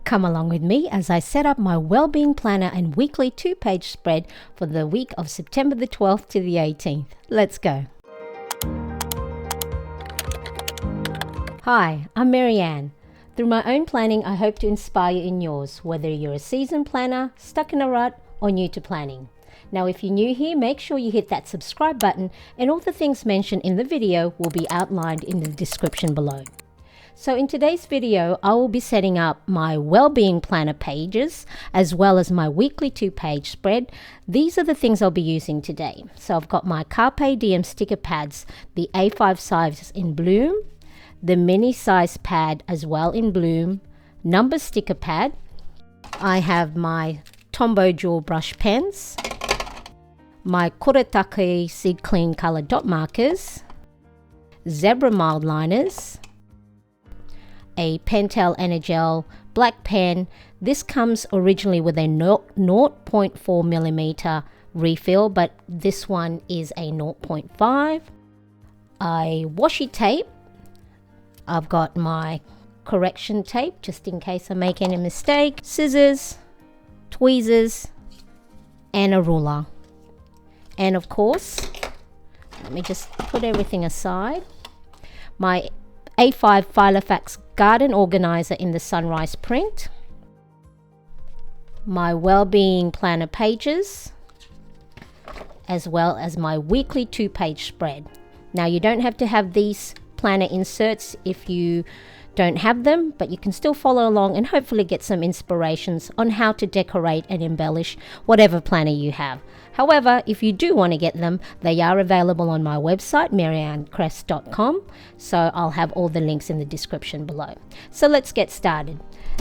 Come along with me as I set up my Wellbeing Planner and weekly 2-page spread for the week of September the 12th to the 18th. Let's go. Hi, I'm Mariane. Through my own planning, I hope to inspire you in yours, whether you're a seasoned planner, stuck in a rut, or new to planning. Now, if you're new here, make sure you hit that subscribe button, and all the things mentioned in the video will be outlined in the description below. So in today's video, I will be setting up my Wellbeing Planner pages as well as my weekly 2-page spread. These are the things I'll be using today. So I've got my Carpe Diem sticker pads, the A5 size in Bloom, the mini size pad as well in Bloom, number sticker pad. I have my Tombow Jewel brush pens, my Kuretake Seed Clean color dot markers, zebra mild liners, a Pentel Energel black pen. This comes originally with a 0.4 millimeter refill, but this one is a 0.5. A washi tape. I've got my correction tape just in case I make any mistake. Scissors, tweezers, and a ruler. And of course, let me just put everything aside. My A5 Filofax garden organizer in the sunrise print, my Wellbeing Planner pages, as well as my weekly 2-page spread. Now, you don't have to have these planner inserts if you don't have them, but you can still follow along and hopefully get some inspirations on how to decorate and embellish whatever planner you have. However, if you do want to get them, they are available on my website, marianecresp.com. So I'll have all the links in the description below. So let's get started.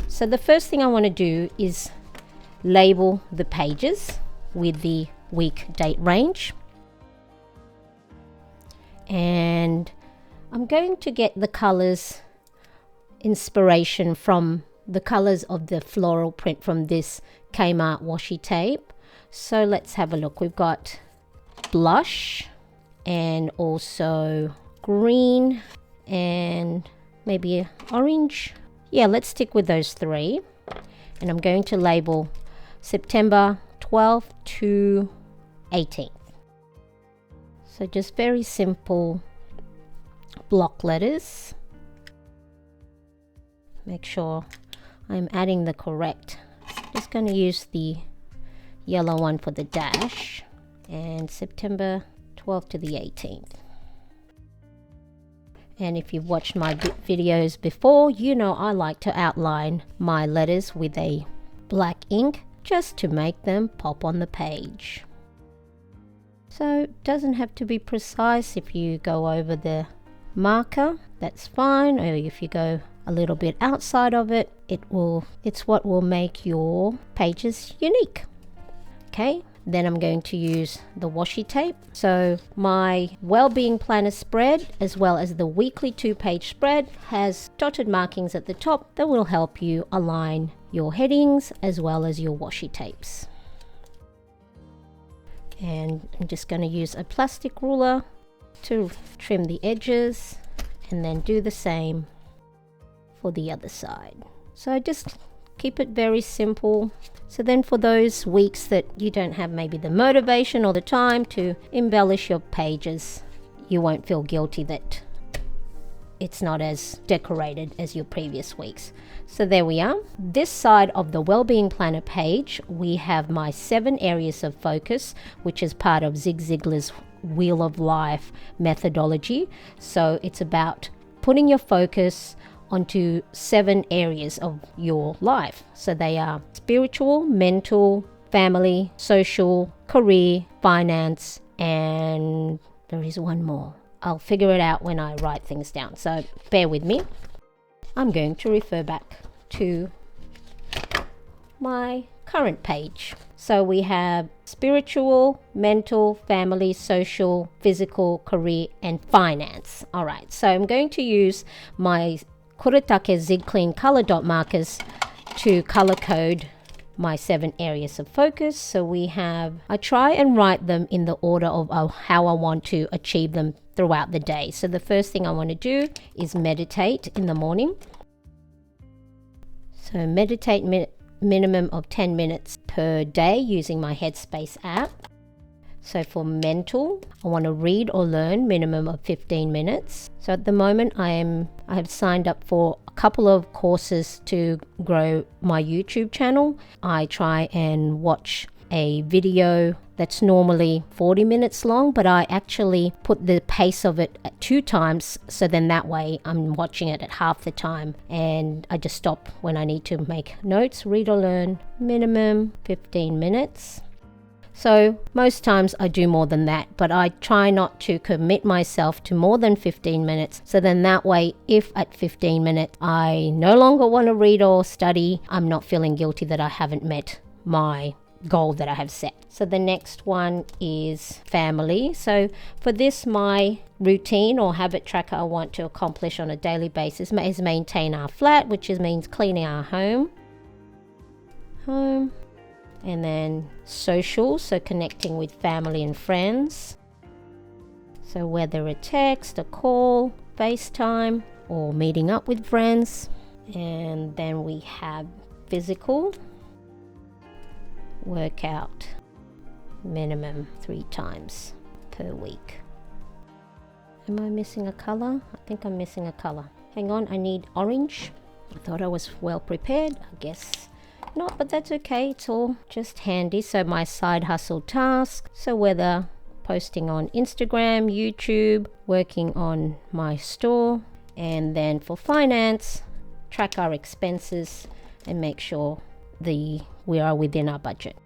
So the first thing I want to do is label the pages with the week date range. And I'm going to get the colors inspiration from the colors of the floral print from this Kmart washi tape. So let's have a look. We've got blush and also green and maybe orange. Yeah, let's stick with those three. And I'm going to label September 12th to 18th. So just very simple block letters. Make sure I'm adding the correct. Just going to use the yellow one for the dash, and September 12th to the 18th. And if you've watched my videos before, you know I like to outline my letters with a black ink just to make them pop on the page. So it doesn't have to be precise. If you go over the marker, that's fine, or if you go a little bit outside of it, it's what will make your pages unique. Okay, then I'm going to use the washi tape. So my Wellbeing Planner spread as well as the weekly 2-page spread has dotted markings at the top that will help you align your headings as well as your washi tapes. And I'm just going to use a plastic ruler to trim the edges and then do the same for the other side. So just keep it very simple. So then for those weeks that you don't have maybe the motivation or the time to embellish your pages, you won't feel guilty that it's not as decorated as your previous weeks. So there we are. This side of the Wellbeing Planner page, we have my 7 areas of focus, which is part of Zig Ziglar's Wheel of Life methodology. So it's about putting your focus onto 7 areas of your life. So they are spiritual, mental, family, social, career, finance, and there is one more. I'll figure it out when I write things down, so bear with me. I'm going to refer back to my current page. So we have spiritual, mental, family, social, physical, career, and finance. All right, so I'm going to use my Kuretake Zig Clean color dot markers to color code my 7 areas of focus. So we have, I try and write them in the order of how I want to achieve them throughout the day. So the first thing I want to do is meditate in the morning. So meditate minimum of 10 minutes per day using my Headspace app. So for mental, I want to read or learn minimum of 15 minutes. So at the moment I have signed up for a couple of courses to grow my YouTube channel. I try and watch a video that's normally 40 minutes long, but I actually put the pace of it at 2 times, so then that way I'm watching it at half the time, and I just stop when I need to make notes. Read or learn minimum 15 minutes. So most times I do more than that, but I try not to commit myself to more than 15 minutes. So then that way, if at 15 minutes I no longer want to read or study, I'm not feeling guilty that I haven't met my goal that I have set. So the next one is family. So for this, my routine or habit tracker I want to accomplish on a daily basis is maintain our flat, which means cleaning our home. And then social, so connecting with family and friends. So whether a text, a call, FaceTime, or meeting up with friends. And then we have physical, workout, minimum 3 times per week. Am I missing a color? I think I'm missing a color. Hang on, I need orange. I thought I was well prepared. I guess not, but that's okay. It's all just handy. So my side hustle task. So whether posting on Instagram, YouTube, working on my store, and then for finance, track our expenses and make sure we are within our budget.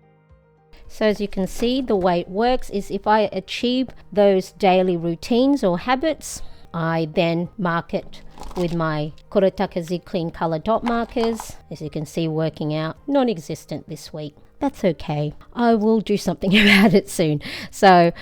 So as you can see, the way it works is if I achieve those daily routines or habits, I then mark it with my Kurotaka Z Clean color dot markers. As you can see, working out, non-existent this week. That's okay. I will do something about it soon. So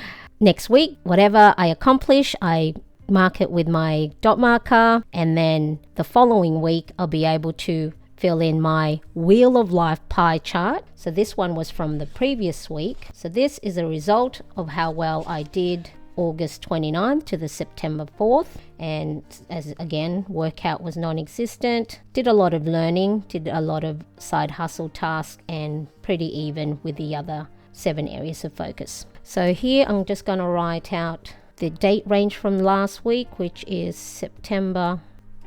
next week, whatever I accomplish, I mark it with my dot marker, and then the following week I'll be able to fill in my Wheel of Life pie chart. So this one was from the previous week. So this is a result of how well I did August 29th to the September 4th. And as again, workout was non-existent. Did a lot of learning, did a lot of side hustle tasks, and pretty even with the other 7 areas of focus. So here I'm just going to write out the date range from last week, which is September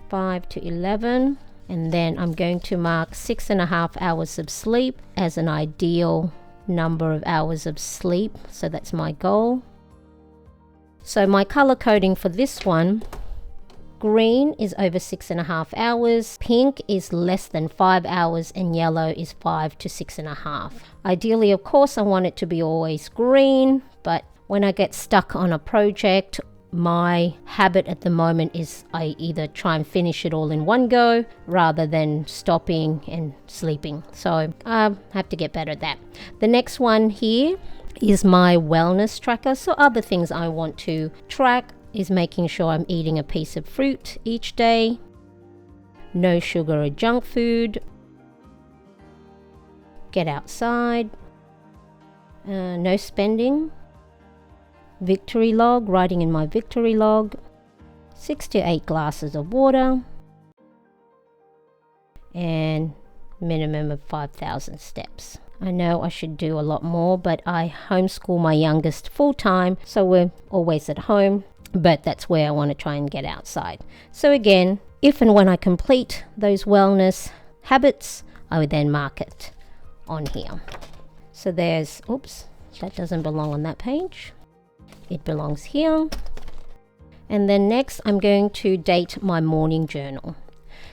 5 to 11. And then I'm going to mark 6.5 hours of sleep as an ideal number of hours of sleep. So that's my goal. So my color coding for this one, green is over 6.5 hours, pink is less than 5 hours, and yellow is 5 to 6.5. Ideally, of course, I want it to be always green, but when I get stuck on a project, my habit at the moment is I either try and finish it all in one go rather than stopping and sleeping. So I have to get better at that. The next one here is my wellness tracker. So other things I want to track is making sure I'm eating a piece of fruit each day, no sugar or junk food, get outside, no spending, victory log, writing in my victory log, 6 to 8 glasses of water, and minimum of 5,000 steps. I know I should do a lot more, but I homeschool my youngest full-time, so we're always at home, but that's where I want to try and get outside. So again, if and when I complete those wellness habits, I would then mark it on here. So there's, oops, that doesn't belong on that page. It belongs here. And then next, I'm going to date my morning journal.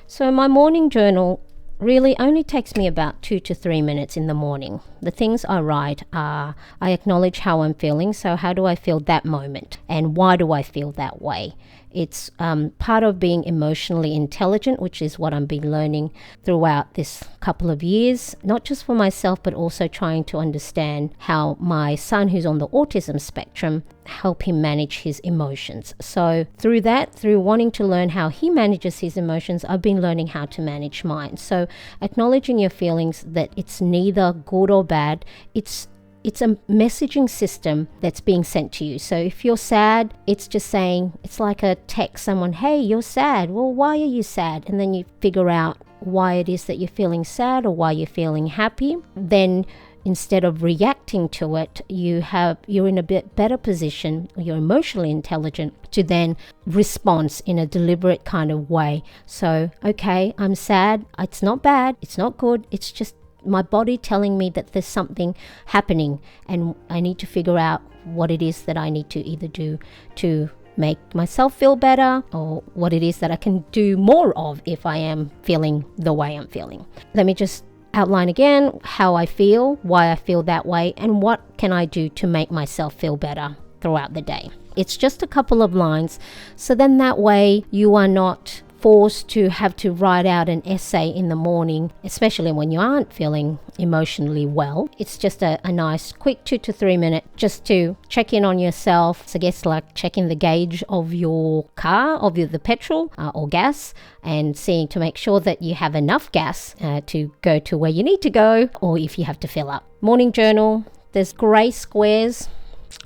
So my morning journal really only takes me about 2 to 3 minutes in the morning. The things I write are, I acknowledge how I'm feeling. So how do I feel that moment? And why do I feel that way? It's part of being emotionally intelligent, which is what I've been learning throughout this couple of years, not just for myself, but also trying to understand how my son, who's on the autism spectrum, help him manage his emotions. So through that, through wanting to learn how he manages his emotions, I've been learning how to manage mine. So acknowledging your feelings, that it's neither good or bad, it's it's a messaging system that's being sent to you. So if you're sad, it's just saying, it's like a text someone, hey, you're sad. Well, why are you sad? And then you figure out why it is that you're feeling sad or why you're feeling happy. Then instead of reacting to it, you're in a bit better position, you're emotionally intelligent to then respond in a deliberate kind of way. So, okay, I'm sad. It's not bad. It's not good. It's just my body telling me that there's something happening and I need to figure out what it is that I need to either do to make myself feel better or what it is that I can do more of if I am feeling the way I'm feeling. Let me just outline again how I feel, why I feel that way, and what can I do to make myself feel better throughout the day. It's just a couple of lines, so then that way you are not forced to have to write out an essay in the morning, especially when you aren't feeling emotionally well. It's just a nice quick 2 to 3 minute just to check in on yourself. So I guess like checking the gauge of your car, of the petrol or gas, and seeing to make sure that you have enough gas to go to where you need to go, or if you have to fill up. Morning journal, there's grey squares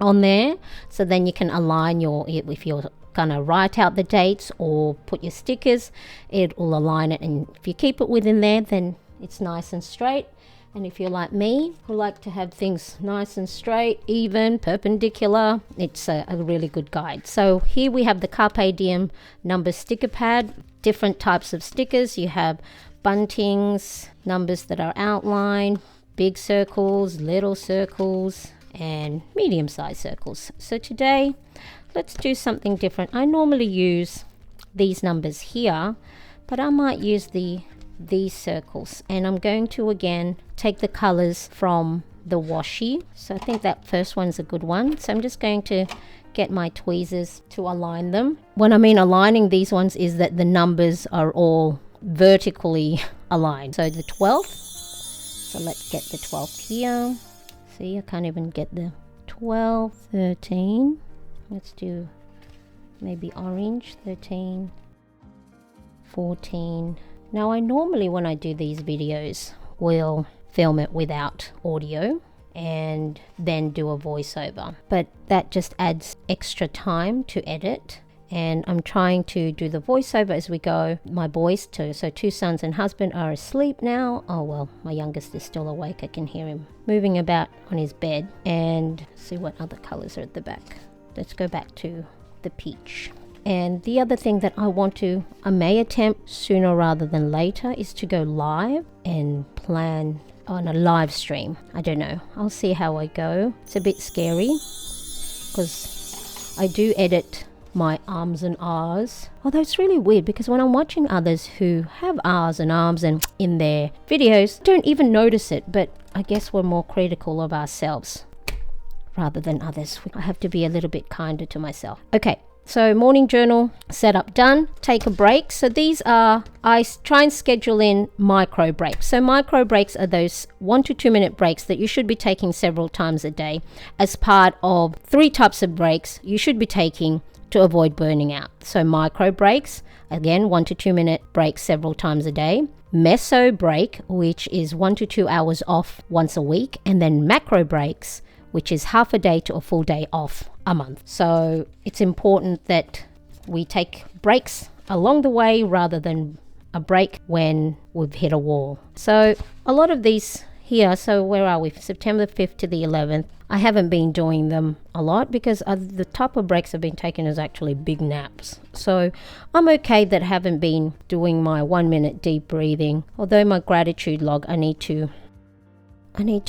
on there, so then you can align if you're gonna write out the dates or put your stickers, it will align it, and if you keep it within there, then it's nice and straight. And if you're like me, who like to have things nice and straight, even, perpendicular, it's a really good guide. So here we have the Carpe Diem number sticker pad, different types of stickers. You have buntings, numbers that are outlined, big circles, little circles, and medium-sized circles. So today, let's do something different. I normally use these numbers here, but I might use these circles, and I'm going to again take the colors from the washi. So I think that first one's a good one. So I'm just going to get my tweezers to align them. When I mean aligning these ones is that the numbers are all vertically aligned. So the 12th, so let's get the 12th here. See, I can't even get the 12, 13. Let's do maybe orange, 13, 14. Now I normally, when I do these videos, will film it without audio and then do a voiceover. But that just adds extra time to edit. And I'm trying to do the voiceover as we go. My boys too, so 2 sons and husband are asleep now. Oh well, my youngest is still awake. I can hear him moving about on his bed. And see what other colors are at the back. Let's go back to the peach. And the other thing that I may attempt sooner rather than later is to go live and plan on a live stream. I don't know. I'll see how I go. It's a bit scary because I do edit my arms and R's. Although it's really weird because when I'm watching others who have R's and arms and in their videos, don't even notice it. But I guess we're more critical of ourselves rather than others. I have to be a little bit kinder to myself. Okay, so morning journal setup done. Take a break. So these are, I try and schedule in micro breaks. So micro breaks are those 1 to 2 minute breaks that you should be taking several times a day as part of 3 types of breaks you should be taking to avoid burning out. So micro breaks, again, 1 to 2 minute breaks several times a day. Meso break, which is 1 to 2 hours off once a week. And then macro breaks, which is half a day to a full day off a month. So it's important that we take breaks along the way rather than a break when we've hit a wall. So a lot of these here, so where are we? September 5th to the 11th. I haven't been doing them a lot because the type of breaks I've been taking is actually big naps. So I'm okay that I haven't been doing my 1 minute deep breathing. Although my gratitude log, I need to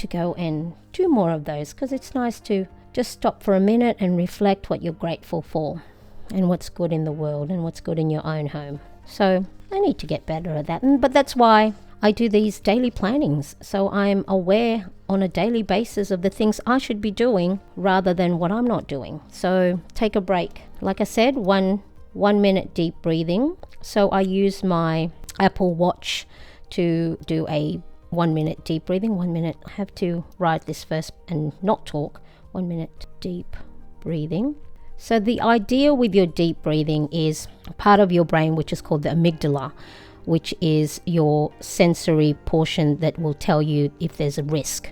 go and do more of those because it's nice to just stop for a minute and reflect what you're grateful for and what's good in the world and what's good in your own home. So I need to get better at that. But that's why I do these daily plannings. So I'm aware on a daily basis of the things I should be doing rather than what I'm not doing. So take a break. Like I said, one minute deep breathing. So I use my Apple Watch to do a 1 minute deep breathing. 1 minute. I have to write this first and not talk. 1 minute deep breathing. So the idea with your deep breathing is part of your brain which is called the amygdala, which is your sensory portion that will tell you if there's a risk.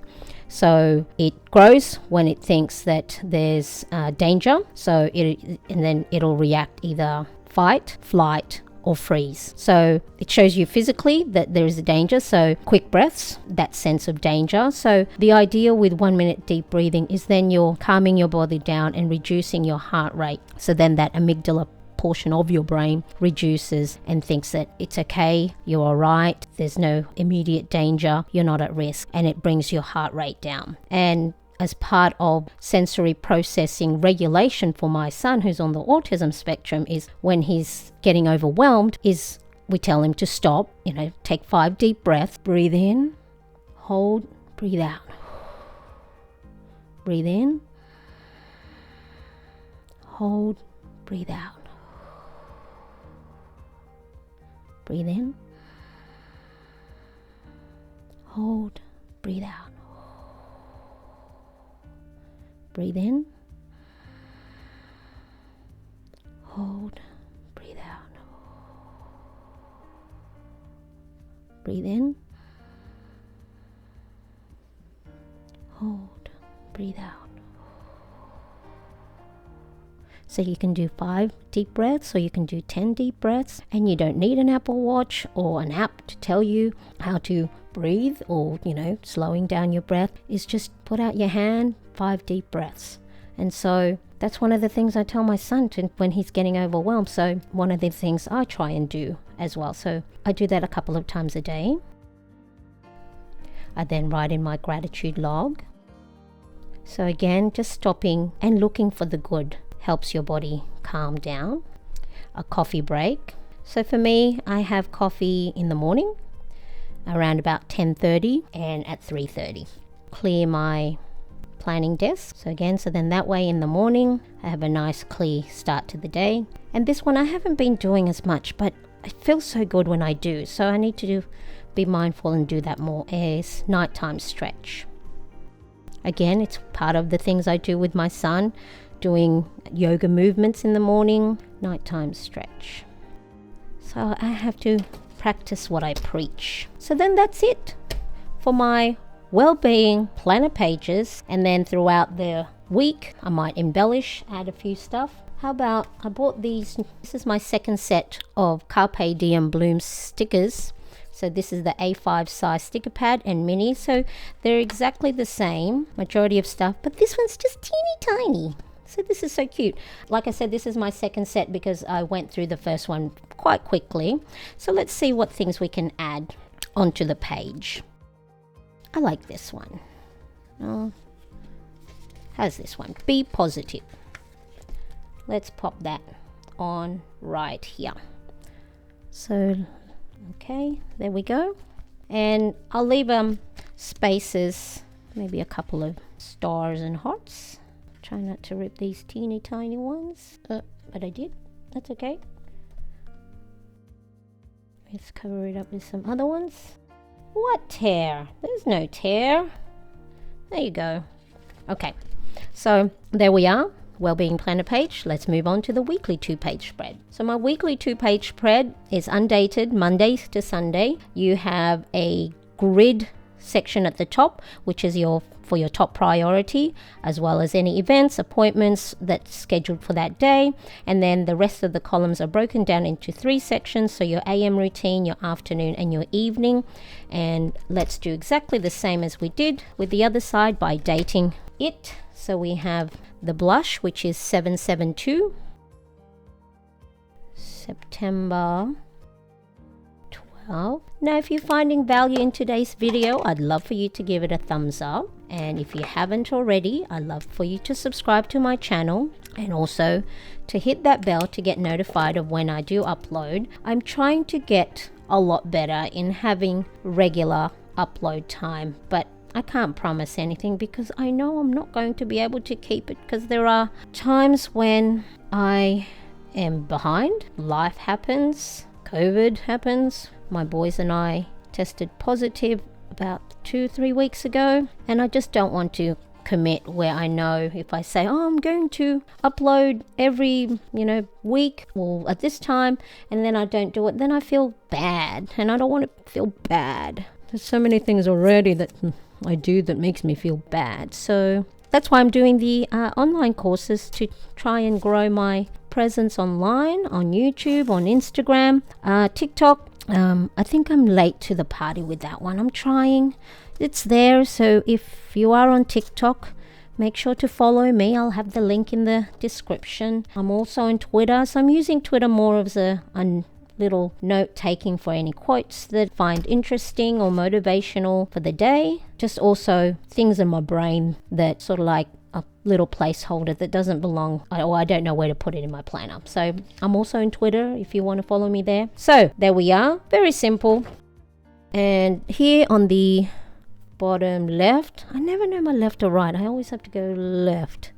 So it grows when it thinks that there's danger. And then it'll react either fight, flight, or freeze. So it shows you physically that there is a danger. So quick breaths, that sense of danger. So the idea with 1 minute deep breathing is then you're calming your body down and reducing your heart rate. So then that amygdala portion of your brain reduces and thinks that it's okay, you're all right, there's no immediate danger, you're not at risk, and it brings your heart rate down. And as part of sensory processing regulation for my son who's on the autism spectrum, is when he's getting overwhelmed, is we tell him to stop, take 5 deep breaths, breathe in, hold, breathe out. Breathe in, hold, breathe out. Breathe in, hold, breathe out. Breathe in, hold, breathe out. Breathe in, hold, breathe out. So you can do 5 deep breaths, or you can do 10 deep breaths, and you don't need an Apple Watch or an app to tell you how to breathe, or slowing down your breath. Is just put out your hand, 5 deep breaths. And so that's one of the things I tell my son when he's getting overwhelmed. So one of the things I try and do as well. So I do that a couple of times a day. I then write in my gratitude log. So again, just stopping and looking for the good helps your body calm down. A coffee break. So for me, I have coffee in the morning around about 10:30 and at 3:30. Clear my planning desk. So then that way in the morning, I have a nice clear start to the day. And this one I haven't been doing as much, but it feels so good when I do. So I need to be mindful and do that more, is nighttime stretch. Again, it's part of the things I do with my son, doing yoga movements in the morning, nighttime stretch. So I have to practice what I preach. So then that's it for my well-being planner pages. And then throughout the week, I might embellish, add a few stuff. How about I bought these? This is my second set of Carpe Diem Bloom stickers. So this is the A5 size sticker pad and mini. So they're exactly the same, majority of stuff, but this one's just teeny tiny. So this is so cute. Like I said, this is my second set because I went through the first one quite quickly. So let's see what things we can add onto the page. I like this one. How's this one? Be positive. Let's pop that on right here. So, okay, there we go. And I'll leave spaces, maybe a couple of stars and hearts. Try not to rip these teeny tiny ones, but I did. That's okay. Let's cover it up with some other ones. What tear? There's no tear. There you go. Okay, so there we are. Wellbeing planner page. Let's move on to the weekly 2-page spread. So my weekly 2-page spread is undated, Monday to Sunday. You have a grid section at the top, which is for your top priority, as well as any events, appointments that's scheduled for that day. And then the rest of the columns are broken down into 3 sections. So your AM routine, your afternoon, and your evening. And let's do exactly the same as we did with the other side by dating it. So we have the blush, which is 7/7/2, September 12. Now, if you're finding value in today's video, I'd love for you to give it a thumbs up. And if you haven't already, I'd love for you to subscribe to my channel and also to hit that bell to get notified of when I do upload. I'm trying to get a lot better in having regular upload time, but I can't promise anything because I know I'm not going to be able to keep it, because there are times when I am behind. Life happens, COVID happens. My boys and I tested positive about 2-3 weeks ago, and I just don't want to commit where I know if I say, I'm going to upload every week or at this time, and then I don't do it, then I feel bad, and I don't want to feel bad. There's so many things already that I do that makes me feel bad. So that's why I'm doing the online courses, to try and grow my presence online, on YouTube, on Instagram, TikTok. I think I'm late to the party with that one. I'm trying. It's there. So if you are on TikTok, make sure to follow me. I'll have the link in the description. I'm also on Twitter. So I'm using Twitter more as a little note taking for any quotes that I find interesting or motivational for the day. Just also things in my brain that sort of like a little placeholder that doesn't belong, or I don't know where to put it in my planner. So I'm also on Twitter if you want to follow me there. So there we are, very simple. And here on the bottom left, I never know my left or right. I always have to go left.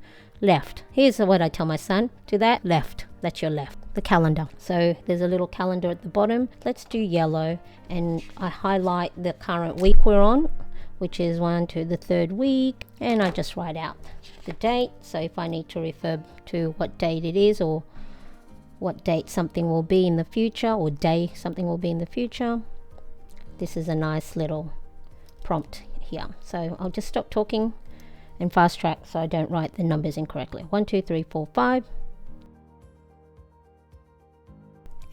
Here's what I tell my son: to that left, that's your left. The calendar. So there's a little calendar at the bottom. Let's do yellow, and I highlight the current week we're on, which is 1 to the 3rd week, and I just write out the date. So if I need to refer to what date it is, or what date something will be in the future, or day something will be in the future, this is a nice little prompt here. So I'll just stop talking and fast track so I don't write the numbers incorrectly. 1 2 3 4 5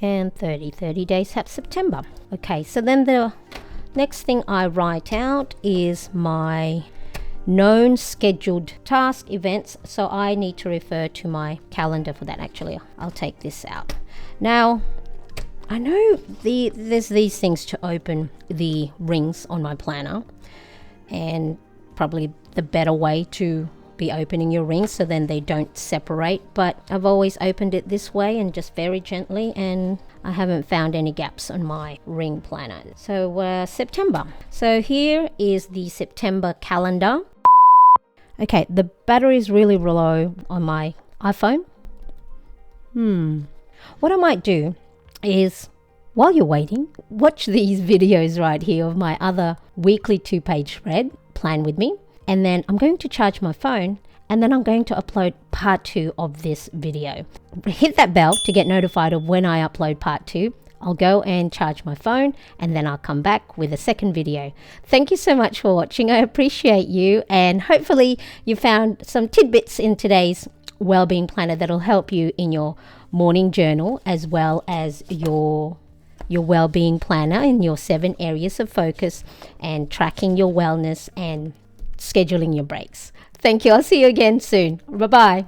and 30 days have September. Okay, so then the next thing I write out is my known scheduled task events. So I need to refer to my calendar for that. Actually, I'll take this out. Now, I know there's these things to open the rings on my planner, and probably the better way to be opening your rings so then they don't separate, but I've always opened it this way and just very gently, and I haven't found any gaps on my ring planner. So September. So here is the September calendar. Okay, the battery is really low on my iPhone. What I might do is, while you're waiting, watch these videos right here of my other weekly 2-page spread, Plan With Me. And then I'm going to charge my phone, and then I'm going to upload part 2 of this video. Hit that bell to get notified of when I upload part 2. I'll go and charge my phone, and then I'll come back with a second video. Thank you so much for watching. I appreciate you, and hopefully you found some tidbits in today's wellbeing planner that'll help you in your morning journal, as well as your wellbeing planner in your 7 areas of focus, and tracking your wellness and scheduling your breaks. Thank you. I'll see you again soon. Bye-bye.